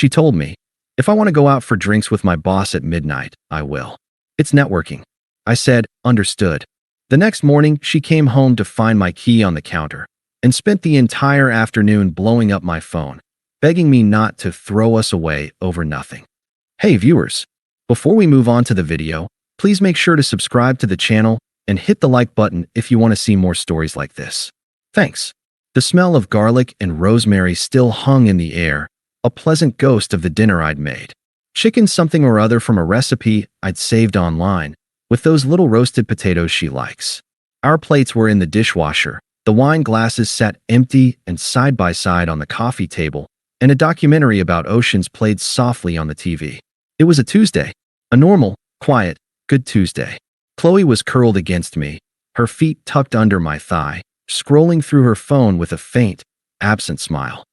She told me, if I want to go out for drinks with my boss at midnight, I will. It's networking. I said, understood. The next morning, she came home to find my key on the counter and spent the entire afternoon blowing up my phone, begging me not to throw us away over nothing. Hey viewers, before we move on to the video, please make sure to subscribe to the channel and hit the like button if you want to see more stories like this. Thanks. The smell of garlic and rosemary still hung in the air, a pleasant ghost of the dinner I'd made. Chicken something or other from a recipe I'd saved online, with those little roasted potatoes she likes. Our plates were in the dishwasher, the wine glasses sat empty and side by side on the coffee table, and a documentary about oceans played softly on the TV. It was a Tuesday, a normal, quiet, good Tuesday. Qley was curled against me, her feet tucked under my thigh, scrolling through her phone with a faint, absent smile.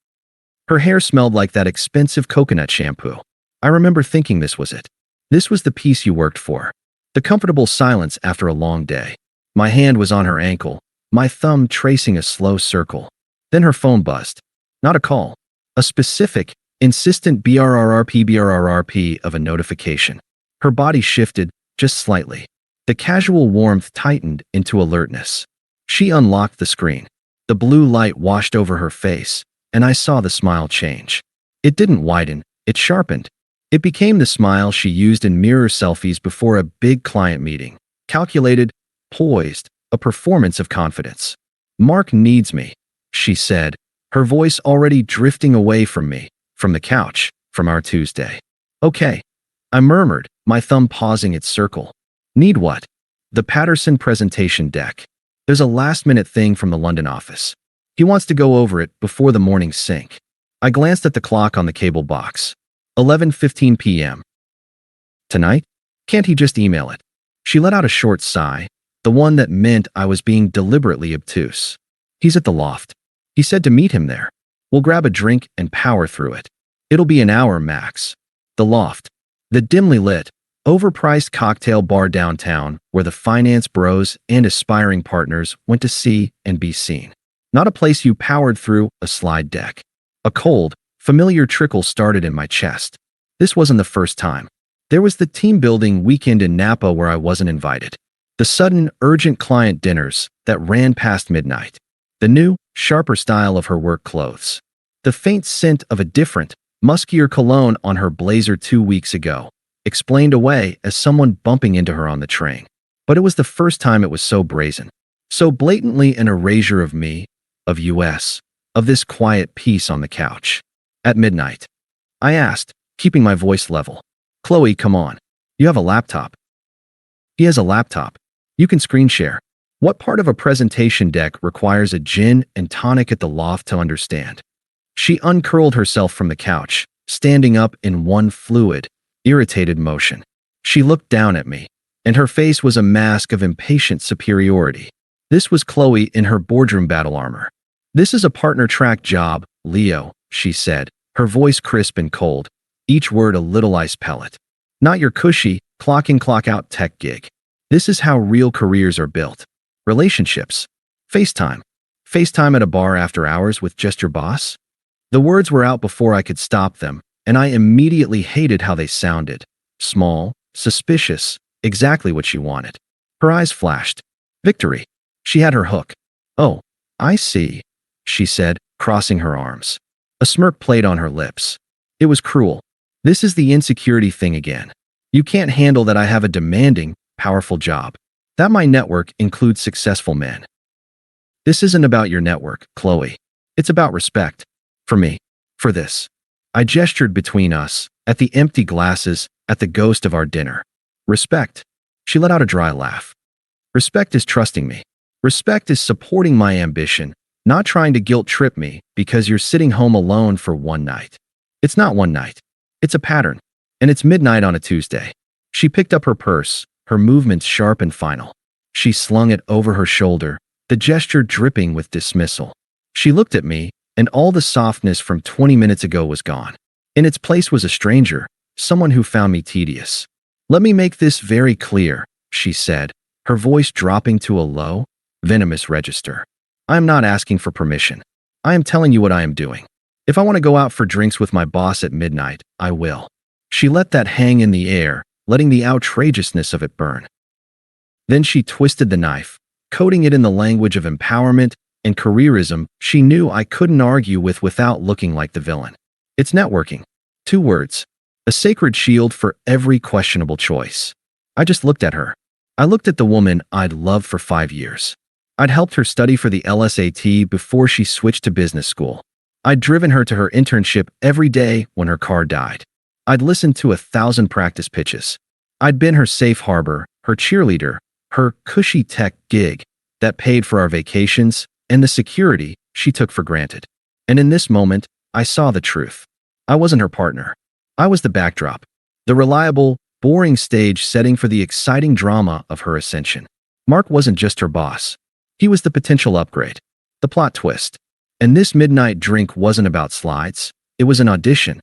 Her hair smelled like that expensive coconut shampoo. I remember thinking this was it. This was the peace you worked for. The comfortable silence after a long day. My hand was on her ankle, my thumb tracing a slow circle. Then her phone buzzed. Not a call. A specific, insistent brrrp of a notification. Her body shifted, just slightly. The casual warmth tightened into alertness. She unlocked the screen. The blue light washed over her face, and I saw the smile change. It didn't widen, it sharpened. It became the smile she used in mirror selfies before a big client meeting. Calculated, poised, a performance of confidence. Mark needs me, she said, her voice already drifting away from me, from the couch, from our Tuesday. Okay, I murmured, my thumb pausing its circle. Need what? The Patterson presentation deck. There's a last-minute thing from the London office. He wants to go over it before the morning sink. I glanced at the clock on the cable box. 11:15 p.m. Tonight? Can't he just email it? She let out a short sigh, the one that meant I was being deliberately obtuse. He's at the loft. He said to meet him there. We'll grab a drink and power through it. It'll be an hour max. The loft. The dimly lit, overpriced cocktail bar downtown where the finance bros and aspiring partners went to see and be seen. Not a place you powered through, a slide deck. A cold, familiar trickle started in my chest. This wasn't the first time. There was the team-building weekend in Napa where I wasn't invited. The sudden, urgent client dinners that ran past midnight. The new, sharper style of her work clothes. The faint scent of a different, muskier cologne on her blazer 2 weeks ago, explained away as someone bumping into her on the train. But it was the first time it was so brazen. So blatantly an erasure of me, of us, of this quiet peace on the couch. At midnight. I asked, keeping my voice level. Qley, come on. You have a laptop. He has a laptop. You can screen share. What part of a presentation deck requires a gin and tonic at the loft to understand? She uncurled herself from the couch, standing up in one fluid, irritated motion. She looked down at me, and her face was a mask of impatient superiority. This was Qley in her boardroom battle armor. This is a partner track job, Leo, she said, her voice crisp and cold, each word a little ice pellet. Not your cushy, clock in clock out tech gig. This is how real careers are built. Relationships. FaceTime. FaceTime at a bar after hours with just your boss? The words were out before I could stop them, and I immediately hated how they sounded. Small, suspicious, exactly what she wanted. Her eyes flashed. Victory. She had her hook. Oh, I see, she said, crossing her arms. A smirk played on her lips. It was cruel. This is the insecurity thing again. You can't handle that I have a demanding, powerful job. That my network includes successful men. This isn't about your network, Qley. It's about respect. For me. For this. I gestured between us, at the empty glasses, at the ghost of our dinner. Respect. She let out a dry laugh. Respect is trusting me. Respect is supporting my ambition, not trying to guilt trip me because you're sitting home alone for one night. It's not one night. It's a pattern. And it's midnight on a Tuesday. She picked up her purse, her movements sharp and final. She slung it over her shoulder, the gesture dripping with dismissal. She looked at me, and all the softness from 20 minutes ago was gone. In its place was a stranger, someone who found me tedious. Let me make this very clear, she said, her voice dropping to a low, venomous register. I am not asking for permission. I am telling you what I am doing. If I want to go out for drinks with my boss at midnight, I will. She let that hang in the air, letting the outrageousness of it burn. Then she twisted the knife, coating it in the language of empowerment and careerism she knew I couldn't argue with without looking like the villain. It's networking. 2 words. A sacred shield for every questionable choice. I just looked at her. I looked at the woman I'd loved for 5 years. I'd helped her study for the LSAT before she switched to business school. I'd driven her to her internship every day when her car died. I'd listened to 1,000 practice pitches. I'd been her safe harbor, her cheerleader, her cushy tech gig that paid for our vacations, and the security she took for granted. And in this moment, I saw the truth. I wasn't her partner. I was the backdrop, the reliable, boring stage setting for the exciting drama of her ascension. Mark wasn't just her boss. He was the potential upgrade, the plot twist. And this midnight drink wasn't about slides. It was an audition.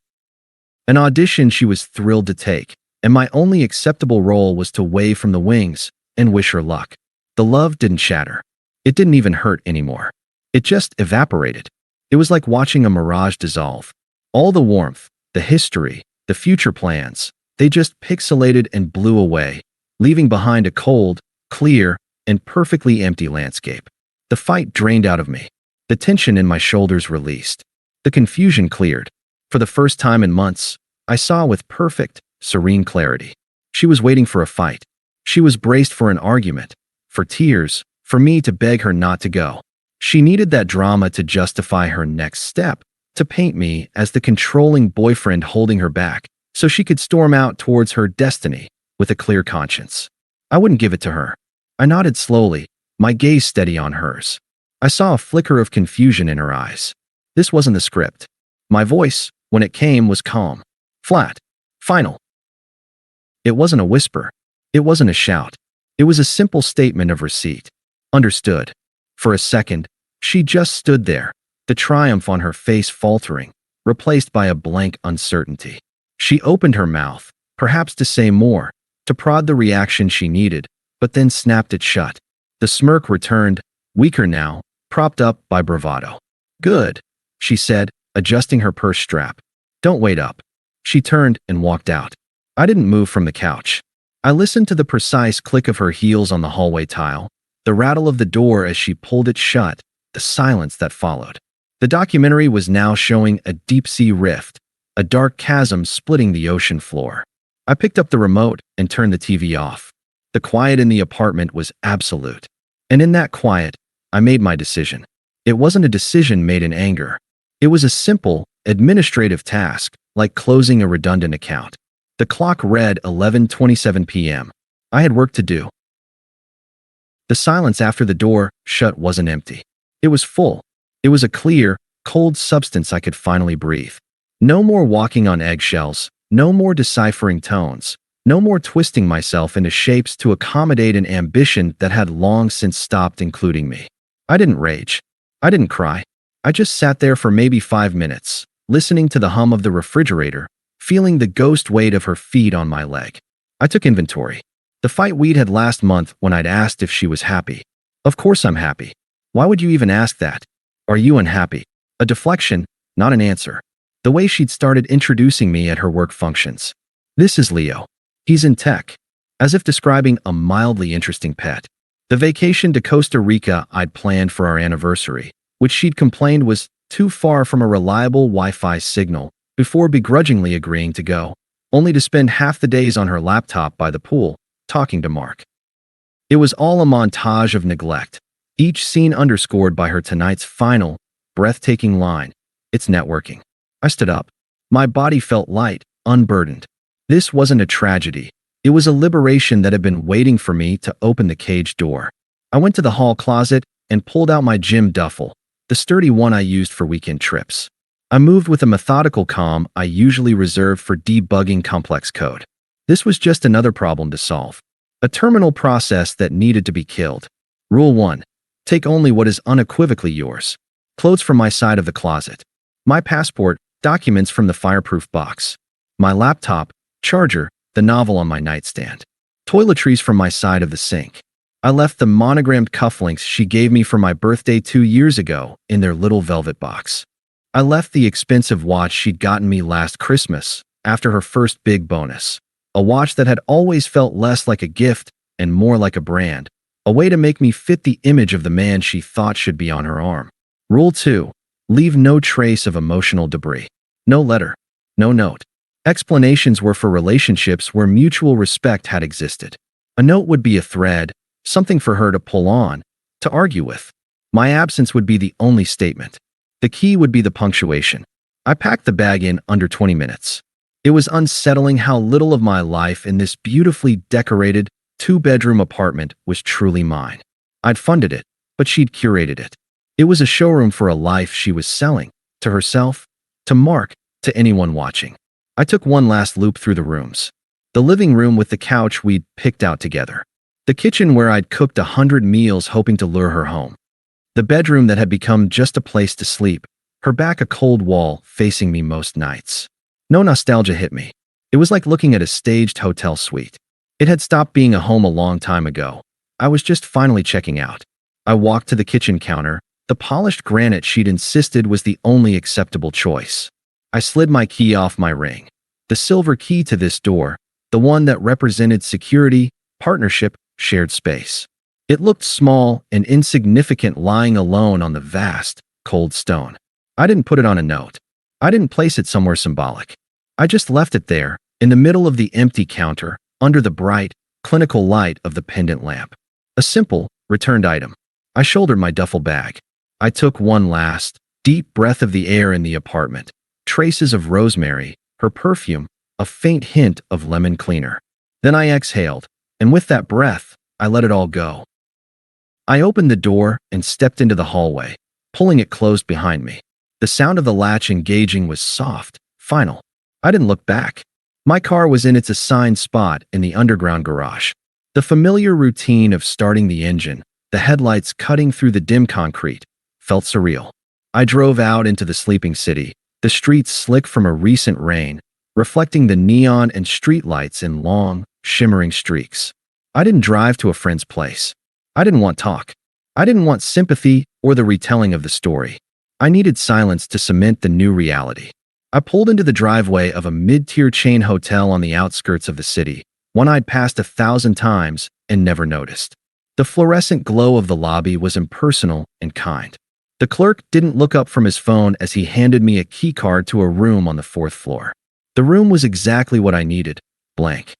An audition she was thrilled to take, and my only acceptable role was to wave from the wings and wish her luck. The love didn't shatter. It didn't even hurt anymore. It just evaporated. It was like watching a mirage dissolve. All the warmth, the history, the future plans, they just pixelated and blew away, leaving behind a cold, clear, and perfectly empty landscape. The fight drained out of me. The tension in my shoulders released. The confusion cleared. For the first time in months, I saw with perfect, serene clarity. She was waiting for a fight. She was braced for an argument, for tears, for me to beg her not to go. She needed that drama to justify her next step, to paint me as the controlling boyfriend holding her back, so she could storm out towards her destiny with a clear conscience. I wouldn't give it to her. I nodded slowly, my gaze steady on hers. I saw a flicker of confusion in her eyes. This wasn't the script. My voice, when it came, was calm, flat, final. It wasn't a whisper. It wasn't a shout. It was a simple statement of receipt. Understood. For a second, she just stood there, the triumph on her face faltering, replaced by a blank uncertainty. She opened her mouth, perhaps to say more, to prod the reaction she needed, but then snapped it shut. The smirk returned, weaker now, propped up by bravado. Good, she said, adjusting her purse strap. Don't wait up. She turned and walked out. I didn't move from the couch. I listened to the precise click of her heels on the hallway tile, the rattle of the door as she pulled it shut, the silence that followed. The documentary was now showing a deep-sea rift, a dark chasm splitting the ocean floor. I picked up the remote and turned the TV off. The quiet in the apartment was absolute. And in that quiet, I made my decision. It wasn't a decision made in anger. It was a simple, administrative task, like closing a redundant account. The clock read 11:27 p.m. I had work to do. The silence after the door shut wasn't empty. It was full. It was a clear, cold substance I could finally breathe. No more walking on eggshells, no more deciphering tones, no more twisting myself into shapes to accommodate an ambition that had long since stopped including me. I didn't rage. I didn't cry. I just sat there for maybe 5 minutes, listening to the hum of the refrigerator, feeling the ghost weight of her feet on my leg. I took inventory. The fight we'd had last month when I'd asked if she was happy. Of course I'm happy. Why would you even ask that? Are you unhappy? A deflection, not an answer. The way she'd started introducing me at her work functions. This is Leo. He's in tech. As if describing a mildly interesting pet. The vacation to Costa Rica I'd planned for our anniversary, which she'd complained was too far from a reliable Wi-Fi signal, before begrudgingly agreeing to go, only to spend half the days on her laptop by the pool, talking to Mark. It was all a montage of neglect, each scene underscored by her tonight's final, breathtaking line. It's networking. I stood up. My body felt light, unburdened. This wasn't a tragedy. It was a liberation that had been waiting for me to open the cage door. I went to the hall closet and pulled out my gym duffel, the sturdy one I used for weekend trips. I moved with a methodical calm I usually reserve for debugging complex code. This was just another problem to solve. A terminal process that needed to be killed. Rule 1. Take only what is unequivocally yours. Clothes from my side of the closet. My passport, documents from the fireproof box. My laptop, charger, the novel on my nightstand. Toiletries from my side of the sink. I left the monogrammed cufflinks she gave me for my birthday 2 years ago in their little velvet box. I left the expensive watch she'd gotten me last Christmas after her first big bonus. A watch that had always felt less like a gift and more like a brand. A way to make me fit the image of the man she thought should be on her arm. Rule 2. Leave no trace of emotional debris. No letter. No note. Explanations were for relationships where mutual respect had existed. A note would be a thread, something for her to pull on, to argue with. My absence would be the only statement. The key would be the punctuation. I packed the bag in under 20 minutes. It was unsettling how little of my life in this beautifully decorated, two-bedroom apartment was truly mine. I'd funded it, but she'd curated it. It was a showroom for a life she was selling, to herself, to Mark, to anyone watching. I took one last loop through the rooms. The living room with the couch we'd picked out together. The kitchen where I'd cooked 100 meals hoping to lure her home. The bedroom that had become just a place to sleep, her back a cold wall facing me most nights. No nostalgia hit me. It was like looking at a staged hotel suite. It had stopped being a home a long time ago. I was just finally checking out. I walked to the kitchen counter. The polished granite she'd insisted was the only acceptable choice. I slid my key off my ring. The silver key to this door, the one that represented security, partnership, shared space. It looked small and insignificant lying alone on the vast, cold stone. I didn't put it on a note. I didn't place it somewhere symbolic. I just left it there, in the middle of the empty counter, under the bright, clinical light of the pendant lamp. A simple, returned item. I shouldered my duffel bag. I took one last, deep breath of the air in the apartment. Traces of rosemary, her perfume, a faint hint of lemon cleaner. Then I exhaled, and with that breath, I let it all go. I opened the door and stepped into the hallway, pulling it closed behind me. The sound of the latch engaging was soft, final. I didn't look back. My car was in its assigned spot in the underground garage. The familiar routine of starting the engine, the headlights cutting through the dim concrete, felt surreal. I drove out into the sleeping city, the streets slick from a recent rain, reflecting the neon and streetlights in long, shimmering streaks. I didn't drive to a friend's place. I didn't want talk. I didn't want sympathy or the retelling of the story. I needed silence to cement the new reality. I pulled into the driveway of a mid-tier chain hotel on the outskirts of the city, one I'd passed 1,000 times and never noticed. The fluorescent glow of the lobby was impersonal and kind. The clerk didn't look up from his phone as he handed me a key card to a room on the 4th floor. The room was exactly what I needed, blank.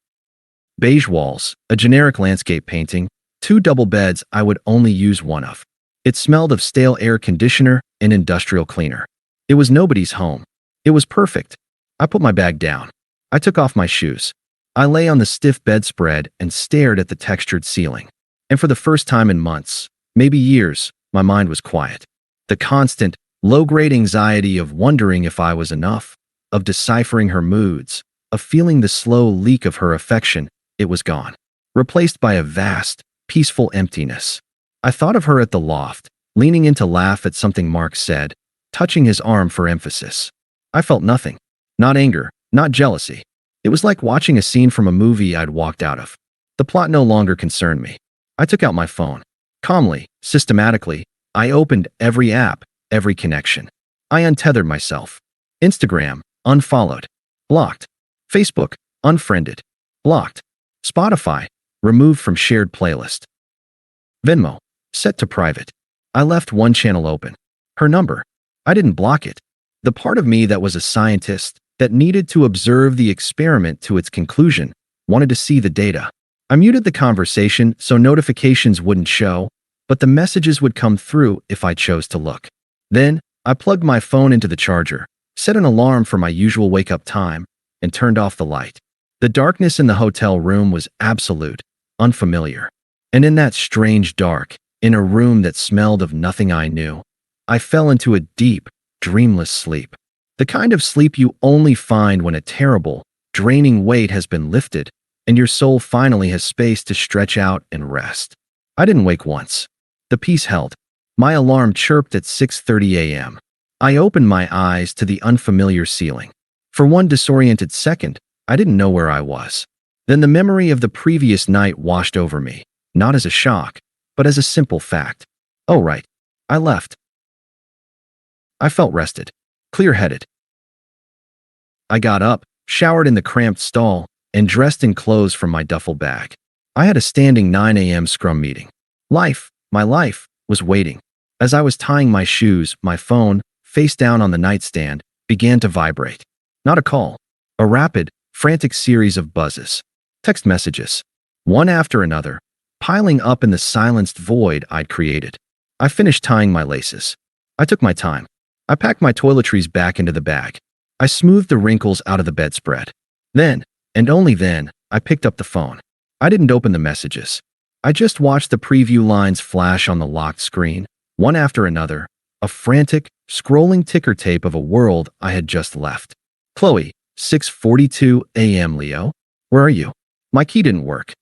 Beige walls, a generic landscape painting, 2 double beds I would only use one of. It smelled of stale air conditioner and industrial cleaner. It was nobody's home. It was perfect. I put my bag down. I took off my shoes. I lay on the stiff bedspread and stared at the textured ceiling. And for the first time in months, maybe years, my mind was quiet. The constant, low-grade anxiety of wondering if I was enough, of deciphering her moods, of feeling the slow leak of her affection, it was gone. Replaced by a vast, peaceful emptiness. I thought of her at the loft, leaning in to laugh at something Mark said, touching his arm for emphasis. I felt nothing. Not anger, not jealousy. It was like watching a scene from a movie I'd walked out of. The plot no longer concerned me. I took out my phone. Calmly, systematically, I opened every app, every connection. I untethered myself. Instagram, unfollowed. Blocked. Facebook, unfriended. Blocked. Spotify, removed from shared playlist. Venmo, set to private. I left one channel open. Her number. I didn't block it. The part of me that was a scientist, that needed to observe the experiment to its conclusion, wanted to see the data. I muted the conversation so notifications wouldn't show, but the messages would come through if I chose to look. Then, I plugged my phone into the charger, set an alarm for my usual wake-up time, and turned off the light. The darkness in the hotel room was absolute, unfamiliar. And in that strange dark, in a room that smelled of nothing I knew, I fell into a deep, dreamless sleep. The kind of sleep you only find when a terrible, draining weight has been lifted, and your soul finally has space to stretch out and rest. I didn't wake once. The peace held. My alarm chirped at 6:30 a.m. I opened my eyes to the unfamiliar ceiling. For one disoriented second, I didn't know where I was. Then the memory of the previous night washed over me, not as a shock, but as a simple fact. Oh right, I left. I felt rested. clear-headed. I got up, showered in the cramped stall, and dressed in clothes from my duffel bag. I had a standing 9 a.m. scrum meeting. My life, was waiting. As I was tying my shoes, my phone, face down on the nightstand, began to vibrate. Not a call. A rapid, frantic series of buzzes. Text messages. One after another, piling up in the silenced void I'd created. I finished tying my laces. I took my time. I packed my toiletries back into the bag. I smoothed the wrinkles out of the bedspread. Then, and only then, I picked up the phone. I didn't open the messages. I just watched the preview lines flash on the locked screen, one after another, a frantic, scrolling ticker tape of a world I had just left. Qley, 6:42 a.m. Leo, where are you? My key didn't work.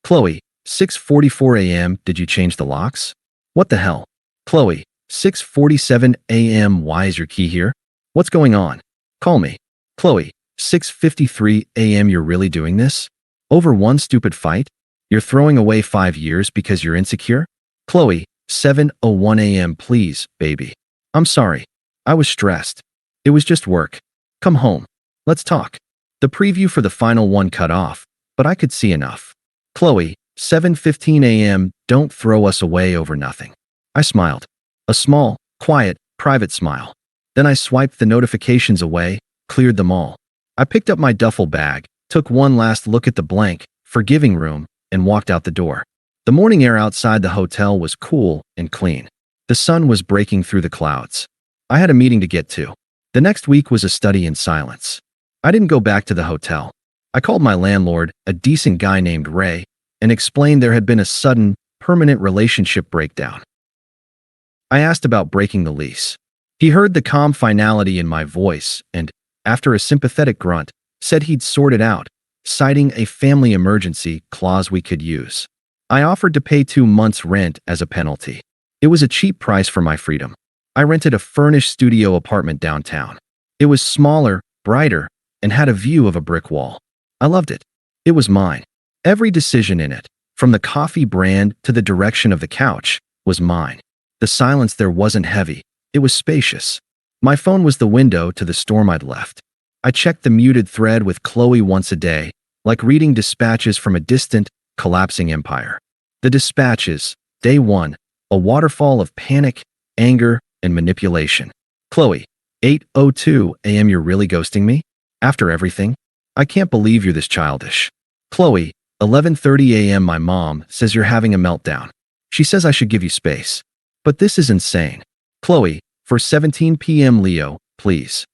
Qley, 6:44 a.m. Did you change the locks? What the hell? Qley, 6:47 a.m. Why is your key here? What's going on? Call me. Qley, 6:53 a.m. You're really doing this? Over one stupid fight? You're throwing away 5 years because you're insecure? Qley, 7:01 a.m. Please, baby. I'm sorry. I was stressed. It was just work. Come home. Let's talk. The preview for the final one cut off, but I could see enough. Qley, 7:15 a.m. Don't throw us away over nothing. I smiled. A small, quiet, private smile. Then I swiped the notifications away, cleared them all. I picked up my duffel bag, took one last look at the blank, forgiving room, and walked out the door. The morning air outside the hotel was cool and clean. The sun was breaking through the clouds. I had a meeting to get to. The next week was a study in silence. I didn't go back to the hotel. I called my landlord, a decent guy named Ray, and explained there had been a sudden, permanent relationship breakdown. I asked about breaking the lease. He heard the calm finality in my voice and, after a sympathetic grunt, said he'd sort it out, citing a family emergency clause we could use. I offered to pay 2 months' rent as a penalty. It was a cheap price for my freedom. I rented a furnished studio apartment downtown. It was smaller, brighter, and had a view of a brick wall. I loved it. It was mine. Every decision in it, from the coffee brand to the direction of the couch, was mine. The silence there wasn't heavy. It was spacious. My phone was the window to the storm I'd left. I checked the muted thread with Qley once a day, like reading dispatches from a distant, collapsing empire. The dispatches, day 1, a waterfall of panic, anger, and manipulation. Qley, 8:02 a.m. You're really ghosting me? After everything? I can't believe you're this childish. Qley, 11:30 a.m. My mom says you're having a meltdown. She says I should give you space. But this is insane. Qley, for 17 p.m. Leo, please.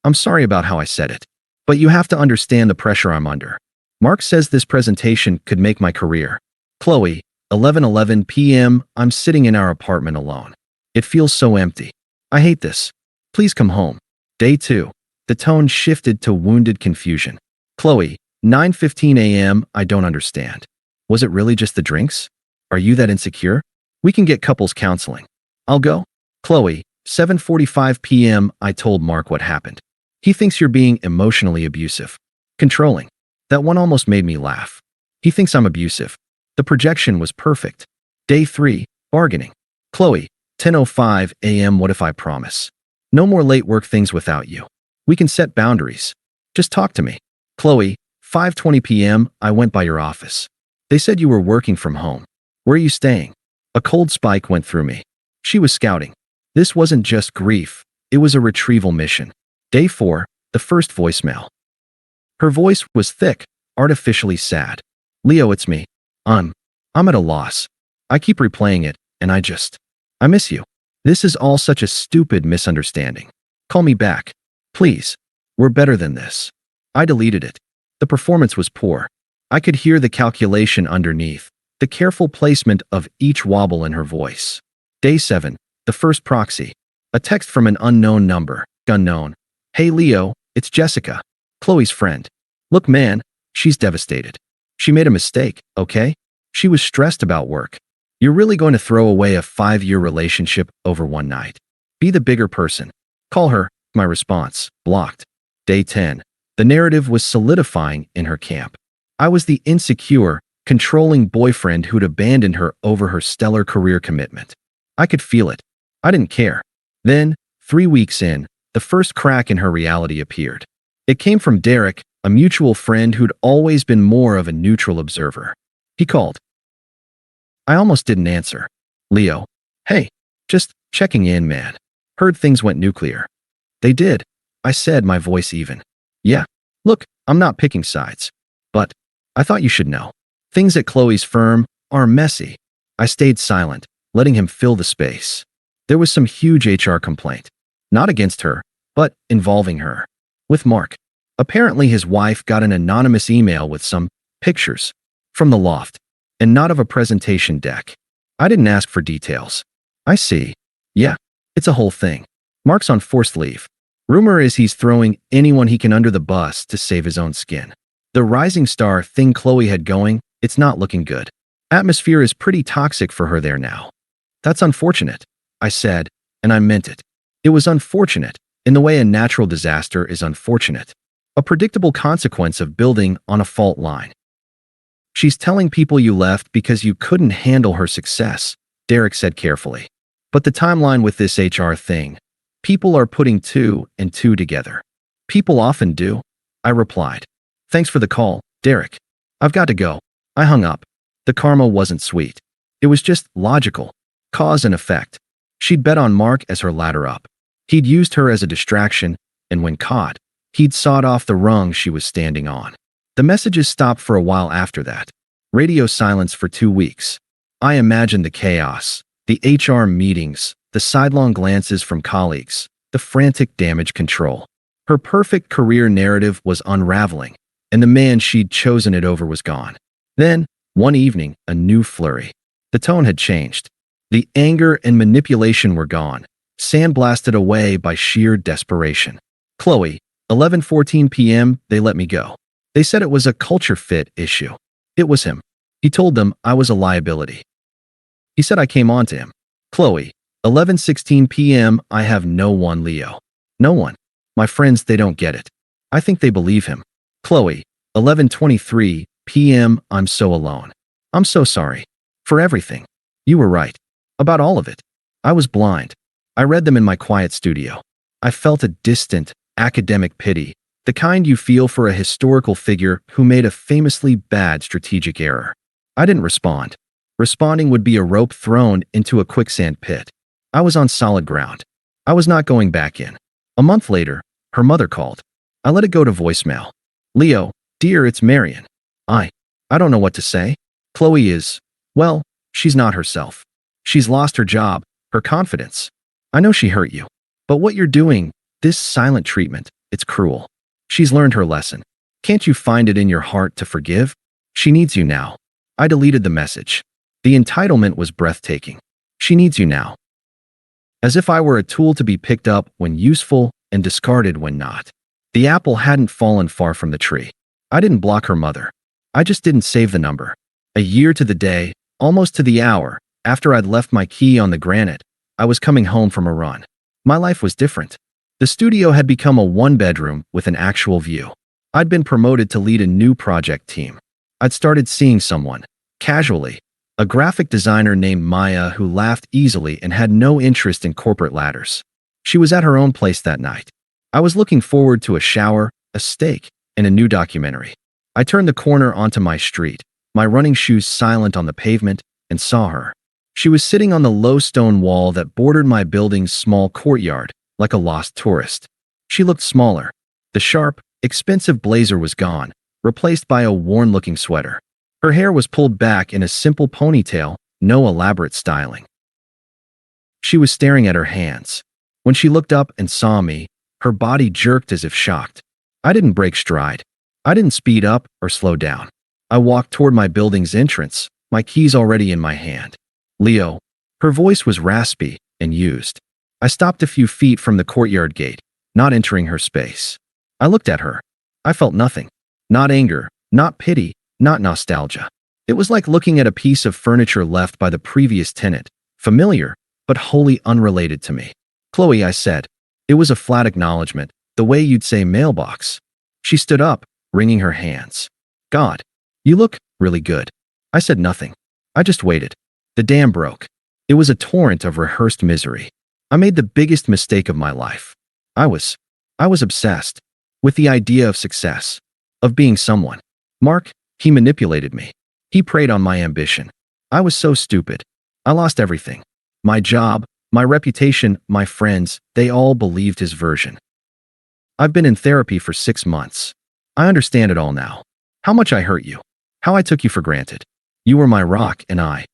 I'm sorry about how I said it, but you have to understand the pressure I'm under. Mark says this presentation could make my career. Qley, 11:11 p.m. I'm sitting in our apartment alone. It feels so empty. I hate this. Please come home. Day 2. The tone shifted to wounded confusion. Qley, 9:15 a.m. I don't understand. Was it really just the drinks? Are you that insecure? We can get couples counseling. I'll go. Qley, 7:45 p.m. I told Mark what happened. He thinks you're being emotionally abusive. Controlling. That one almost made me laugh. He thinks I'm abusive. The projection was perfect. Day 3. Bargaining. Qley, 10:05 a.m. What if I promise? No more late work things without you. We can set boundaries. Just talk to me. Qley, 5:20 p.m. I went by your office. They said you were working from home. Where are you staying? A cold spike went through me. She was scouting. This wasn't just grief. It was a retrieval mission. Day 4. The first voicemail. Her voice was thick, artificially sad. Leo, it's me. I'm at a loss. I keep replaying it, and I miss you. This is all such a stupid misunderstanding. Call me back. Please. We're better than this. I deleted it. The performance was poor. I could hear the calculation underneath, the careful placement of each wobble in her voice. Day 7. The first proxy. A text from an unknown number. Unknown. Hey Leo, it's Jessica. Qley's friend. Look man, she's devastated. She made a mistake, okay? She was stressed about work. You're really going to throw away a 5-year relationship over one night. Be the bigger person. Call her. My response. Blocked. Day 10. The narrative was solidifying in her camp. I was the insecure, controlling boyfriend who'd abandoned her over her stellar career commitment. I could feel it. I didn't care. Then, 3 weeks in, the first crack in her reality appeared. It came from Derek, a mutual friend who'd always been more of a neutral observer. He called. I almost didn't answer. Leo. Hey, just checking in, man. Heard things went nuclear. They did, I said, my voice even. Yeah. Look, I'm not picking sides. But I thought you should know. Things at Qley's firm are messy. I stayed silent, letting him fill the space. There was some huge HR complaint. Not against her, but involving her. With Mark. Apparently his wife got an anonymous email with some pictures from the loft, and not of a presentation deck. I didn't ask for details. I see. Yeah, it's a whole thing. Mark's on forced leave. Rumor is he's throwing anyone he can under the bus to save his own skin. The rising star thing Qley had going, it's not looking good. Atmosphere is pretty toxic for her there now. That's unfortunate, I said, and I meant it. It was unfortunate, in the way a natural disaster is unfortunate. A predictable consequence of building on a fault line. She's telling people you left because you couldn't handle her success, Derek said carefully. But the timeline with this HR thing, people are putting 2 and 2 together. People often do, I replied. Thanks for the call, Derek. I've got to go. I hung up. The karma wasn't sweet. It was just logical. Cause and effect. She'd bet on Mark as her ladder up. He'd used her as a distraction, and when caught, he'd sawed off the rung she was standing on. The messages stopped for a while after that. Radio silence for 2 weeks. I imagined the chaos, the HR meetings, the sidelong glances from colleagues, the frantic damage control. Her perfect career narrative was unraveling, and the man she'd chosen it over was gone. Then, one evening, a new flurry. The tone had changed. The anger and manipulation were gone, sandblasted away by sheer desperation. Qley, 11:14 p.m., they let me go. They said it was a culture fit issue. It was him. He told them I was a liability. He said I came on to him. Qley, 11:16 p.m., I have no one, Leo. No one. My friends, they don't get it. I think they believe him. Qley, 11:23 p.m., I'm so alone. I'm so sorry. For everything. You were right. About all of it. I was blind. I read them in my quiet studio. I felt a distant, academic pity, the kind you feel for a historical figure who made a famously bad strategic error. I didn't respond. Responding would be a rope thrown into a quicksand pit. I was on solid ground. I was not going back in. A month later, her mother called. I let it go to voicemail. Leo, dear, it's Marion. I don't know what to say. Qley is, well, she's not herself. She's lost her job, her confidence. I know she hurt you. But what you're doing, this silent treatment, it's cruel. She's learned her lesson. Can't you find it in your heart to forgive? She needs you now. I deleted the message. The entitlement was breathtaking. She needs you now. As if I were a tool to be picked up when useful and discarded when not. The apple hadn't fallen far from the tree. I didn't block her mother. I just didn't save the number. A year to the day, almost to the hour, after I'd left my key on the granite, I was coming home from a run. My life was different. The studio had become a one-bedroom with an actual view. I'd been promoted to lead a new project team. I'd started seeing someone, casually, a graphic designer named Maya who laughed easily and had no interest in corporate ladders. She was at her own place that night. I was looking forward to a shower, a steak, and a new documentary. I turned the corner onto my street, my running shoes silent on the pavement, and saw her. She was sitting on the low stone wall that bordered my building's small courtyard, like a lost tourist. She looked smaller. The sharp, expensive blazer was gone, replaced by a worn-looking sweater. Her hair was pulled back in a simple ponytail, no elaborate styling. She was staring at her hands. When she looked up and saw me, her body jerked as if shocked. I didn't break stride. I didn't speed up or slow down. I walked toward my building's entrance, my keys already in my hand. Leo. Her voice was raspy and used. I stopped a few feet from the courtyard gate, not entering her space. I looked at her. I felt nothing. Not anger, not pity, not nostalgia. It was like looking at a piece of furniture left by the previous tenant, familiar, but wholly unrelated to me. Qley, I said. It was a flat acknowledgement, the way you'd say mailbox. She stood up, wringing her hands. God, you look really good. I said nothing. I just waited. The dam broke. It was a torrent of rehearsed misery. I made the biggest mistake of my life. I was obsessed with the idea of success, of being someone. Mark, he manipulated me. He preyed on my ambition. I was so stupid. I lost everything. My job, my reputation, my friends, they all believed his version. I've been in therapy for 6 months. I understand it all now. How much I hurt you. How I took you for granted. You were my rock and I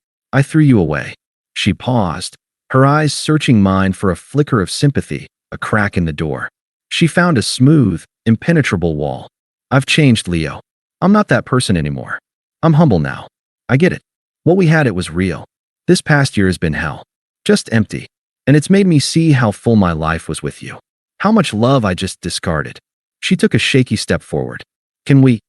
threw you away. She paused, her eyes searching mine for a flicker of sympathy, a crack in the door. She found a smooth, impenetrable wall. I've changed, Leo. I'm not that person anymore. I'm humble now. I get it. What we had, it was real. This past year has been hell. Just empty. And it's made me see how full my life was with you. How much love I just discarded. She took a shaky step forward. Can we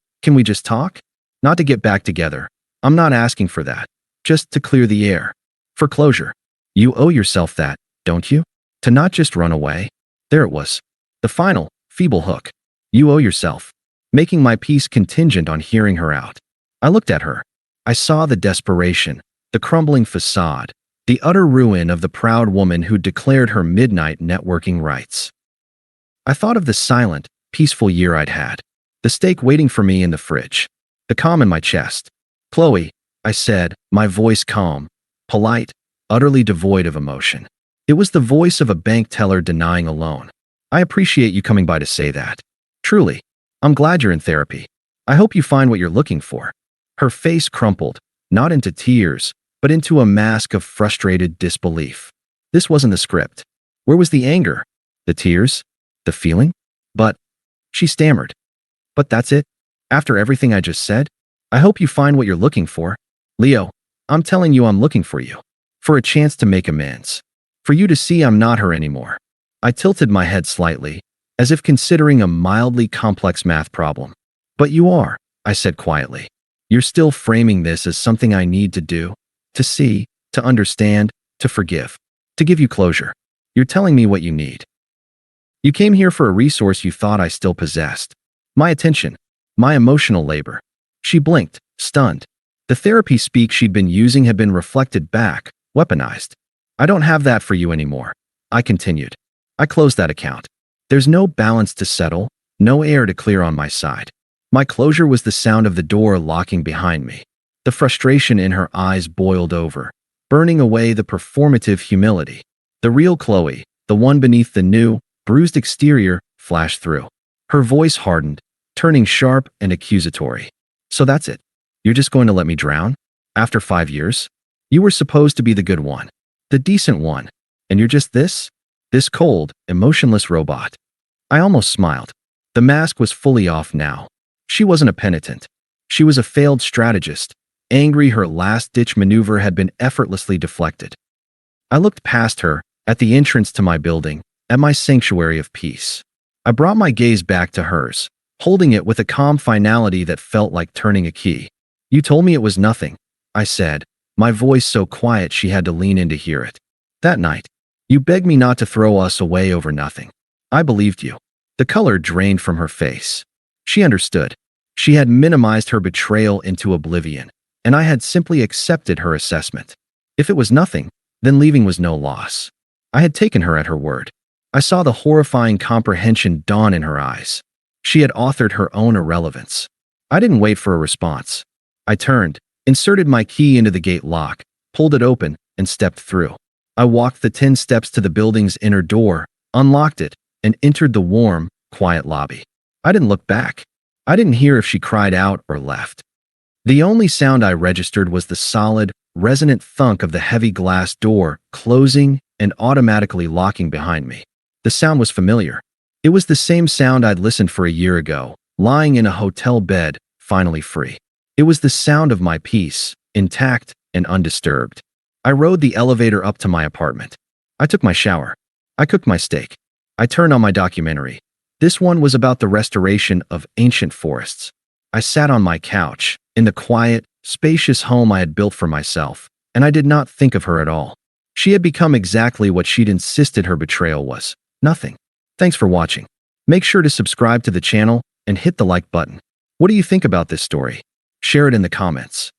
just talk? Not to get back together. I'm not asking for that. Just to clear the air. For closure. You owe yourself that, don't you? To not just run away. There it was. The final, feeble hook. You owe yourself. Making my peace contingent on hearing her out. I looked at her. I saw the desperation, the crumbling facade, the utter ruin of the proud woman who declared her midnight networking rights. I thought of the silent, peaceful year I'd had, the steak waiting for me in the fridge, the calm in my chest. Qley, I said, my voice calm, polite, utterly devoid of emotion. It was the voice of a bank teller denying a loan. I appreciate you coming by to say that. Truly, I'm glad you're in therapy. I hope you find what you're looking for. Her face crumpled, not into tears, but into a mask of frustrated disbelief. This wasn't the script. Where was the anger? The tears? The feeling? But, she stammered. But that's it? After everything I just said? I hope you find what you're looking for. Leo, I'm telling you I'm looking for you. For a chance to make amends. For you to see I'm not her anymore. I tilted my head slightly, as if considering a mildly complex math problem. But you are, I said quietly. You're still framing this as something I need to do, to see, to understand, to forgive, to give you closure. You're telling me what you need. You came here for a resource you thought I still possessed. My attention, my emotional labor. She blinked, stunned. The therapy speak she'd been using had been reflected back, weaponized. I don't have that for you anymore. I continued. I closed that account. There's no balance to settle, no air to clear on my side. My closure was the sound of the door locking behind me. The frustration in her eyes boiled over, burning away the performative humility. The real Qley, the one beneath the new, bruised exterior, flashed through. Her voice hardened, turning sharp and accusatory. So that's it. You're just going to let me drown? After 5 years? You were supposed to be the good one, the decent one, and you're just this cold, emotionless robot. I almost smiled. The mask was fully off now. She wasn't a penitent. She was a failed strategist. Angry her last-ditch maneuver had been effortlessly deflected. I looked past her, at the entrance to my building, at my sanctuary of peace. I brought my gaze back to hers, holding it with a calm finality that felt like turning a key. You told me it was nothing, I said, my voice so quiet she had to lean in to hear it. That night, you begged me not to throw us away over nothing. I believed you. The color drained from her face. She understood. She had minimized her betrayal into oblivion, and I had simply accepted her assessment. If it was nothing, then leaving was no loss. I had taken her at her word. I saw the horrifying comprehension dawn in her eyes. She had authored her own irrelevance. I didn't wait for a response. I turned, inserted my key into the gate lock, pulled it open, and stepped through. I walked the 10 steps to the building's inner door, unlocked it, and entered the warm, quiet lobby. I didn't look back. I didn't hear if she cried out or left. The only sound I registered was the solid, resonant thunk of the heavy glass door closing and automatically locking behind me. The sound was familiar. It was the same sound I'd listened for a year ago, lying in a hotel bed, finally free. It was the sound of my peace, intact and undisturbed. I rode the elevator up to my apartment. I took my shower. I cooked my steak. I turned on my documentary. This one was about the restoration of ancient forests. I sat on my couch, in the quiet, spacious home I had built for myself, and I did not think of her at all. She had become exactly what she'd insisted her betrayal was. Nothing. Thanks for watching. Make sure to subscribe to the channel and hit the like button. What do you think about this story? Share it in the comments.